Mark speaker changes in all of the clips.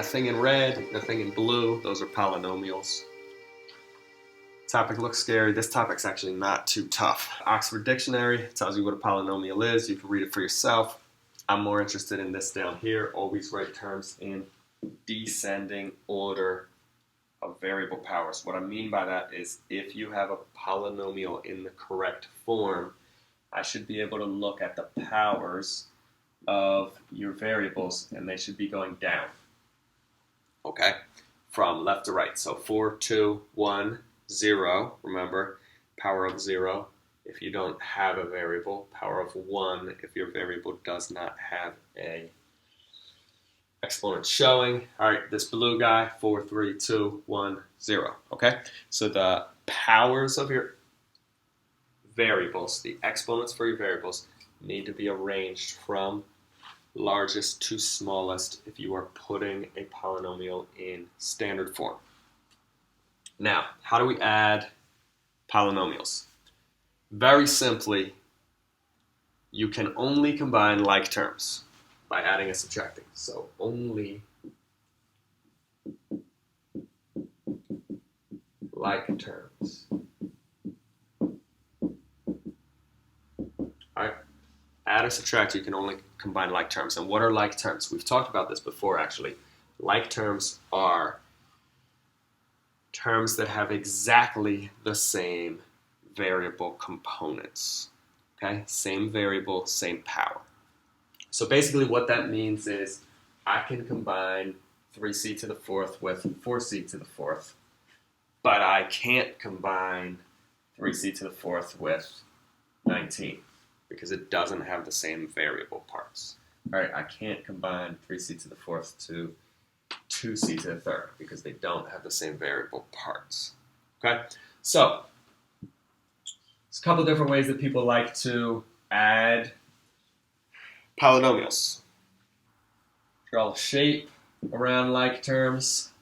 Speaker 1: That thing in red, the thing in blue, those are polynomials. Topic looks scary. This topic's actually not too tough. Oxford Dictionary tells you what a polynomial is. You can read it for yourself. I'm more interested in this down here. Always write terms in descending order of variable powers. What I mean by that is if you have a polynomial in the correct form, I should be able to look at the powers of your variables and they should be going down. Okay? From left to right. So 4, 2, 1, 0. Remember, power of 0 if you don't have a variable. Power of 1 if your variable does not have a exponent showing. All right, this blue guy, 4, 3, 2, 1, 0. Okay? So the powers of your variables, the exponents for your variables, need to be arranged from largest to smallest if you are putting a polynomial in standard form. Now, how do we add polynomials? Very simply, you can only combine like terms by adding and subtracting. So only like terms. All right. Add or subtract, you can only combine like terms. And what are like terms? We've talked about this before, actually. Like terms are terms that have exactly the same variable components. Okay? Same variable, same power. So basically what that means is I can combine 3c to the fourth with 4c to the fourth, but I can't combine 3c to the fourth with 19. Because it doesn't have the same variable parts. All right, I can't combine 3c to the fourth to 2c to the third because they don't have the same variable parts. Okay, so there's a couple different ways that people like to add polynomials. Draw a shape around like terms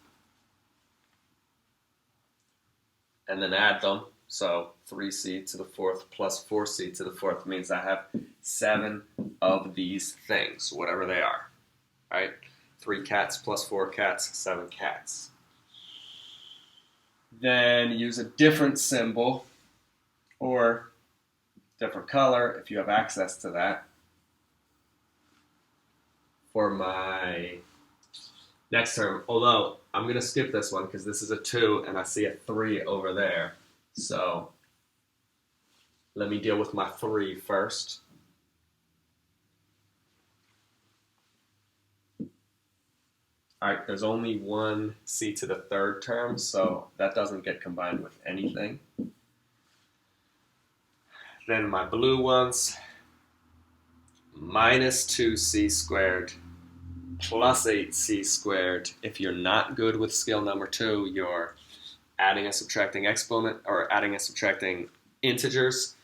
Speaker 1: and then add them. So 3c to the fourth plus 4c to the fourth means I have 7 of these things, whatever they are. Right? 3 cats plus 4 cats, 7 cats. Then use a different symbol or different color if you have access to that for my next term. Although I'm going to skip this one because this is a 2 and I see a 3 over there. So let me deal with my 3 first. All right, there's only one c to the third term, so that doesn't get combined with anything. Then my blue ones, minus 2c squared plus 8c squared. If you're not good with skill number 2, you're adding and subtracting exponent or adding and subtracting integers.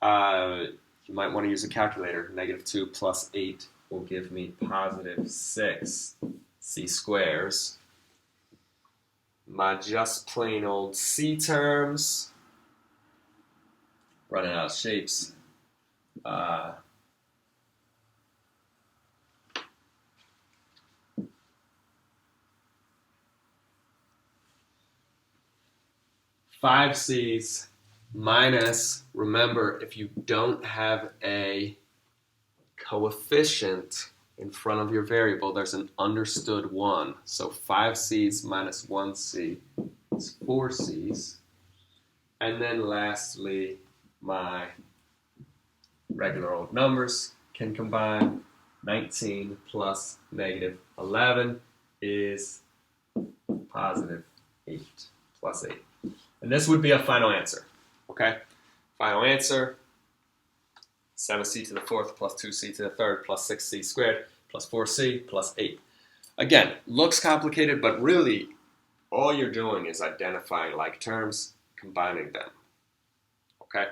Speaker 1: You might want to use a calculator. -2 plus 8 will give me positive 6 c squares. My just plain old c terms, running out of shapes. Five c's minus, remember, if you don't have a coefficient in front of your variable, there's an understood 1. So 5c's minus 1c is 4c's. And then lastly, my regular old numbers can combine. 19 plus -11 is positive 8 plus 8. And this would be a final answer, okay? Final answer, 7c to the fourth plus 2c to the third plus 6c squared plus 4c plus 8. Again, looks complicated, but really all you're doing is identifying like terms, combining them, okay?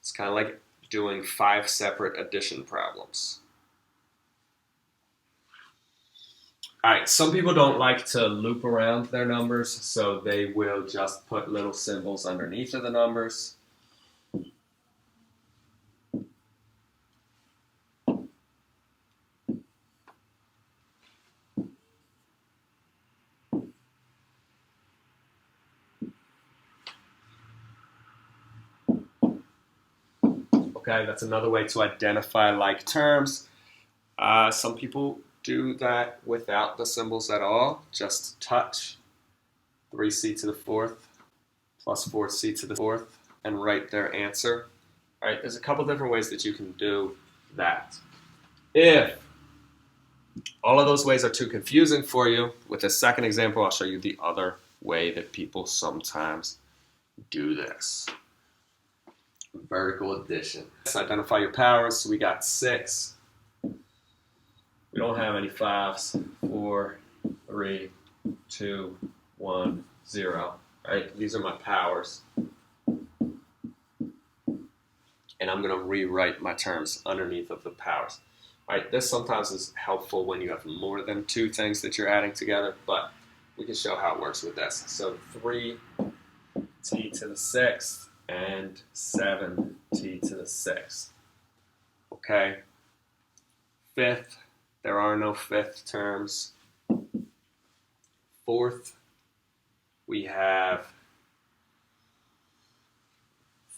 Speaker 1: It's kind of like doing 5 separate addition problems. All right, some people don't like to loop around their numbers, so they will just put little symbols underneath of the numbers. Okay, that's another way to identify like terms. Some people do that without the symbols at all, just touch 3c to the fourth plus 4c to the fourth and write their answer. All right, there's a couple different ways that you can do that. If all of those ways are too confusing for you, with this second example, I'll show you the other way that people sometimes do this. Vertical addition. Let's identify your powers. So we got 6. We don't have any 5s. 4, 3, 2, 1, 0. All right, these are my powers. And I'm going to rewrite my terms underneath of the powers. All right, this sometimes is helpful when you have more than 2 things that you're adding together, but we can show how it works with this. So 3t to the 6th and 7t to the 6th. Okay. 5th, there are no 5th terms. 4th, we have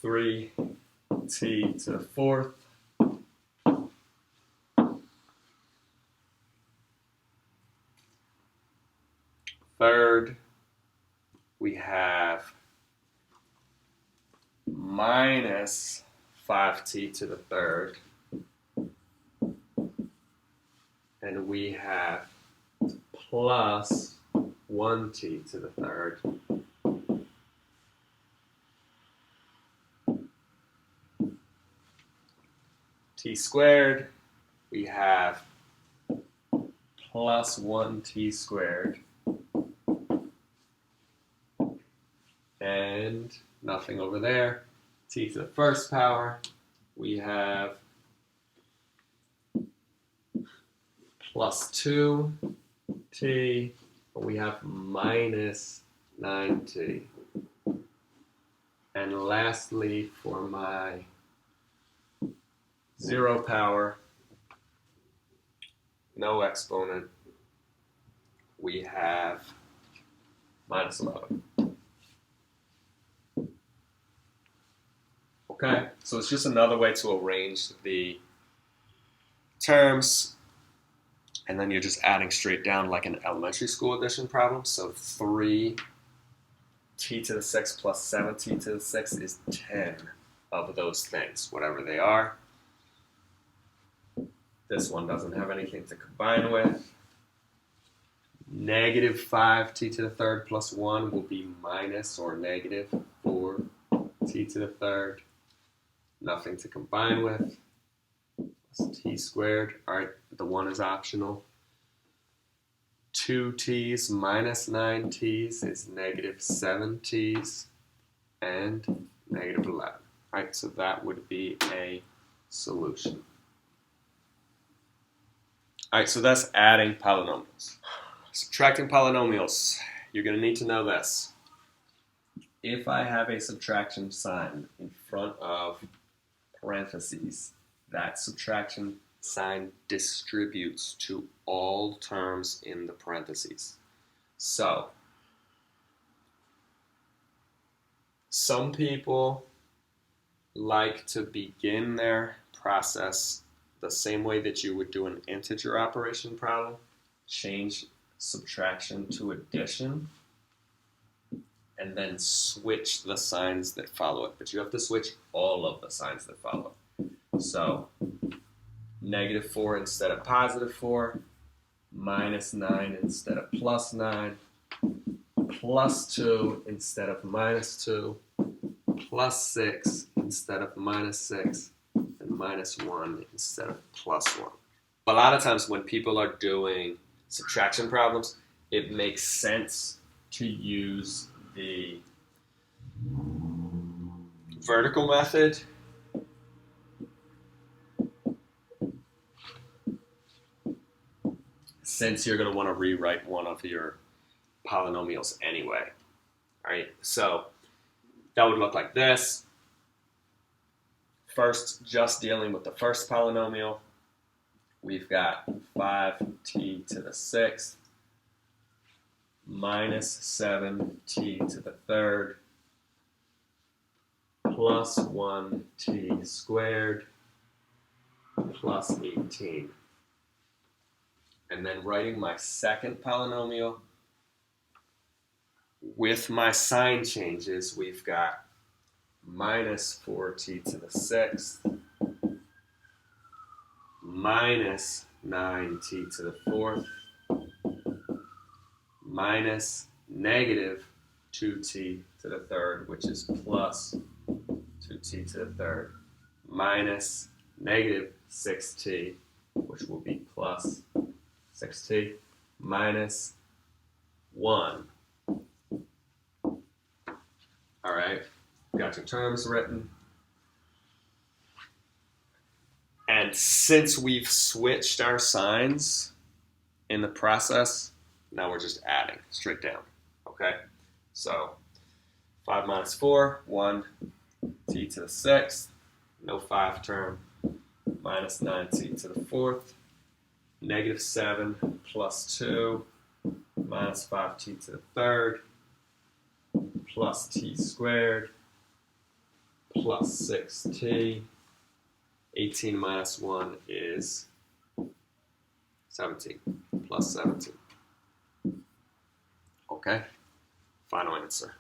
Speaker 1: 3t to the 4th. 3rd, we have minus 5t to the 3rd. And we have plus 1t to the 3rd. T squared, we have plus 1t squared. And nothing over there. T to the first power, we have plus 2t, we have minus 9t. And lastly, for my 0 power, no exponent, we have minus 11. Okay, so it's just another way to arrange the terms, and then you're just adding straight down like an elementary school addition problem. So 3t to the 6th plus 7t to the 6th is 10 of those things, whatever they are. This one doesn't have anything to combine with. Negative 5t to the 3rd plus 1 will be minus or negative 4t to the 3rd. Nothing to combine with. Plus t squared. All right, the 1 is optional. 2t's minus 9t's is negative 7t's and negative 11. All right, so that would be a solution. All right, so that's adding polynomials. Subtracting polynomials. You're going to need to know this. If I have a subtraction sign in front of parentheses, that subtraction sign distributes to all terms in the parentheses. So, some people like to begin their process the same way that you would do an integer operation problem, change subtraction to addition, and then switch the signs that follow it. But you have to switch all of the signs that follow. So, negative 4 instead of positive 4, minus 9 instead of plus 9, plus 2 instead of minus 2, plus 6 instead of minus 6, and minus 1 instead of plus 1. A lot of times when people are doing subtraction problems, it makes sense to use the vertical method since you're going to want to rewrite one of your polynomials anyway. All right, so that would look like this. First, just dealing with the first polynomial, we've got 5t to the 6th minus 7t to the 3rd plus plus 1t squared plus 18. And then writing my second polynomial with my sign changes, we've got minus 4t to the 6th minus 9t to the 4th minus negative 2t to the 3rd, which is plus 2t to the 3rd, minus negative 6t, which will be plus 6t, minus 1. All right, got your terms written. And since we've switched our signs in the process, now we're just adding straight down, okay? So 5 minus 4, 1 t to the 6th, no 5 term, minus 9t to the 4th, negative 7 plus 2, minus 5t to the 3rd, plus t squared, plus 6t. 18 minus 1 is 17, plus 17. Okay, final answer.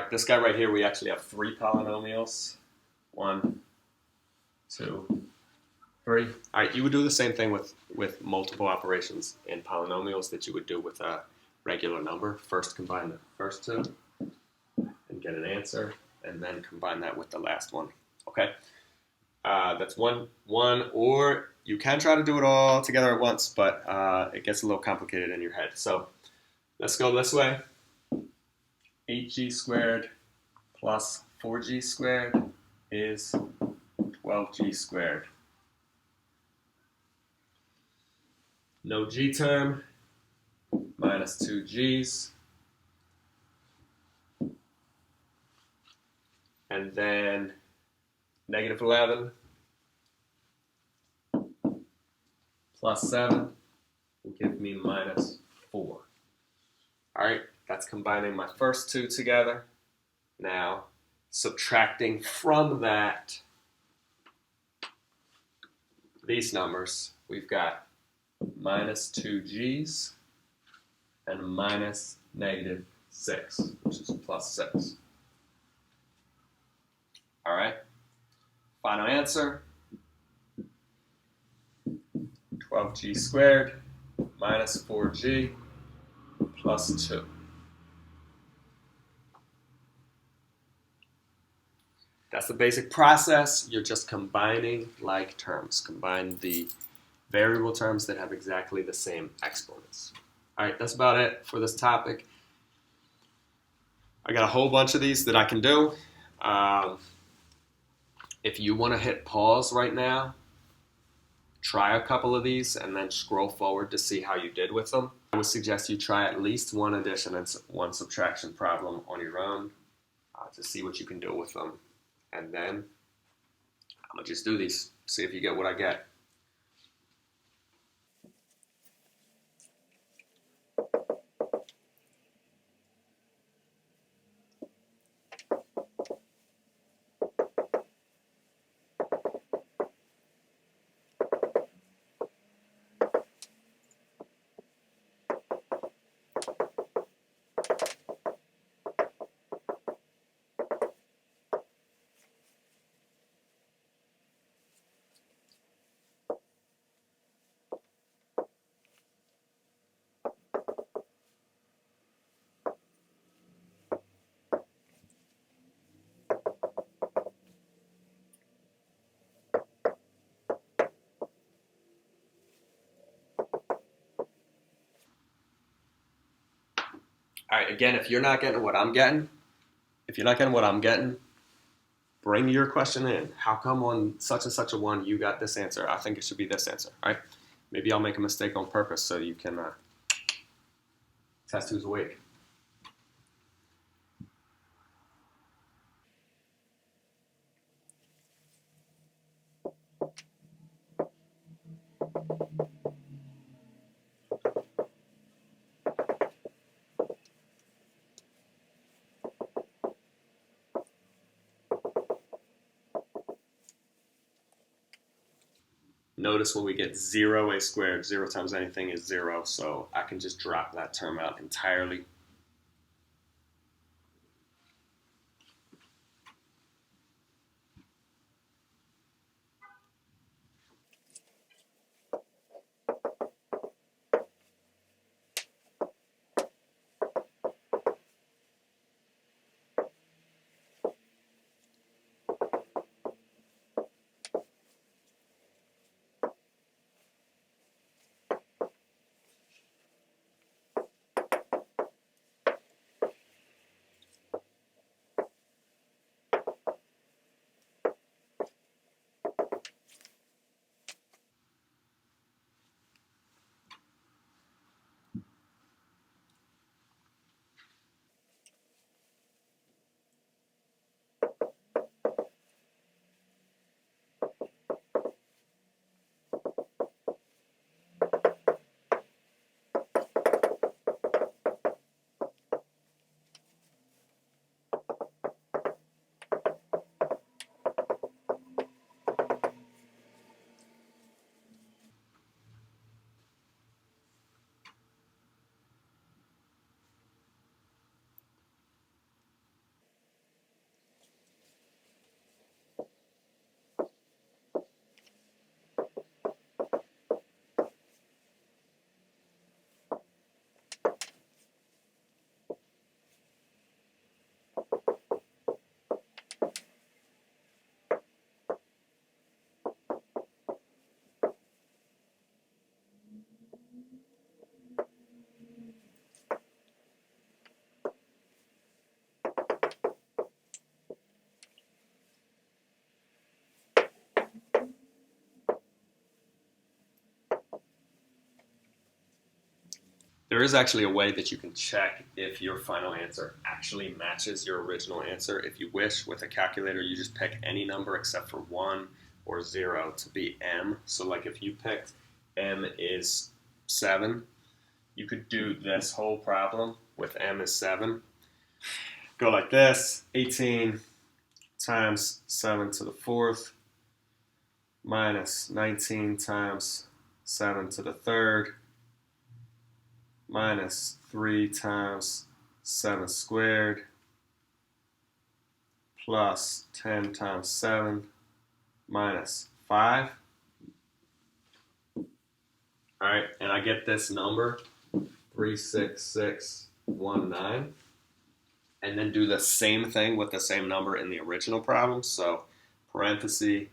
Speaker 1: This guy right here, we actually have 3 polynomials. 1, 2, 3. All right, you would do the same thing with multiple operations in polynomials that you would do with a regular number. First combine the first 2 and get an answer, and then combine that with the last one, okay? That's one, or you can try to do it all together at once, but it gets a little complicated in your head. So let's go this way. 8g squared plus 4g squared is 12g squared. No g term, minus 2g's. And then negative 11 plus 7 will give me minus 4. All right, that's combining my first 2 together. Now, subtracting from that these numbers, we've got minus 2g's and minus negative 6, which is plus 6. All right, final answer, 12g squared minus 4g plus 2. That's the basic process. You're just combining like terms. Combine the variable terms that have exactly the same exponents. All right, that's about it for this topic. I got a whole bunch of these that I can do. If you want to hit pause right now, try a couple of these and then scroll forward to see how you did with them. I would suggest you try at least one addition and one subtraction problem on your own to see what you can do with them. And then I'm going to just do these, see if you get what I get. All right, again, if you're not getting what I'm getting, bring your question in. How come on such and such a one you got this answer? I think it should be this answer, all right? Maybe I'll make a mistake on purpose so you can test who's awake. Notice when we get 0 a squared, 0 times anything is 0, so I can just drop that term out entirely. There is actually a way that you can check if your final answer actually matches your original answer. If you wish, with a calculator, you just pick any number except for 1 or 0 to be m. So like if you picked m is 7, you could do this whole problem with m is 7. Go like this: 18 times 7 to the 4th minus 19 times 7 to the 3rd minus 3 times 7 squared plus 10 times 7 minus 5. Alright, and I get this number, 36619. And then do the same thing with the same number in the original problem. So parenthesis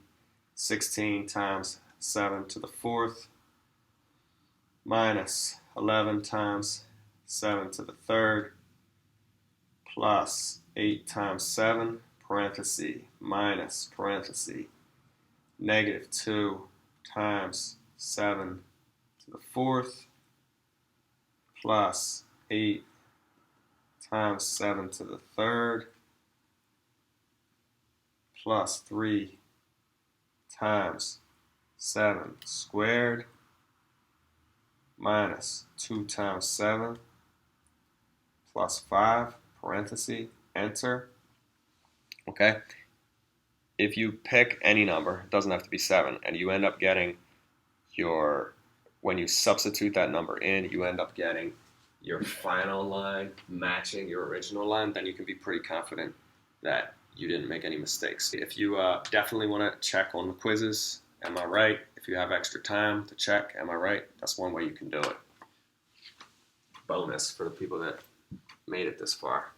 Speaker 1: 16 times 7 to the 4th minus 11 times 7 to the 3rd plus 8 times 7 parenthesis minus parenthesis negative 2 times 7 to the 4th plus 8 times 7 to the 3rd plus 3 times 7 squared minus 2 times 7 plus 5, parenthesis, enter. Okay? If you pick any number, it doesn't have to be 7, and you end up getting when you substitute that number in, you end up getting your final line matching your original line, then you can be pretty confident that you didn't make any mistakes. If you definitely want to check on the quizzes, am I right? If you have extra time to check, am I right? That's one way you can do it. Bonus for the people that made it this far.